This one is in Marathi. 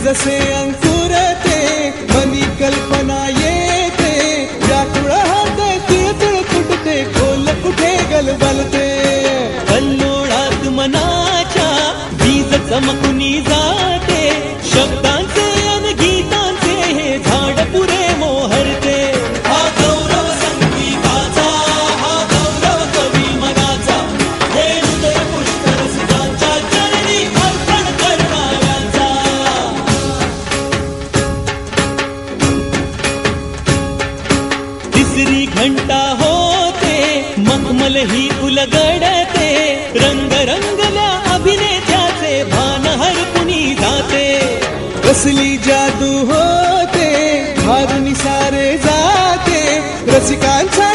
जसे अंकुरते मनी कल्पना येते, व्याकुळ होते तिळतिळ फुटते, खोल कुठे गलबलते. कल्लोळात मनाच्या बीज चमकुनी जाते, शब्दांचे अन गीतांचे हे झाड पुरे मोहरते. हा गौरव संगीताचा, हा गौरव कवी मनाचा, हे हृदय पुष्कर सुखांच्या चरणी अर्पण करणाऱ्यांचा. तिसरी घंटा होते मखमल ही उलगडते, रंग रंगल्या अभिनेत्याचे भान हरपुनी जाते. कसली जादू होते भारुनी सारे जाते, रसिकांचा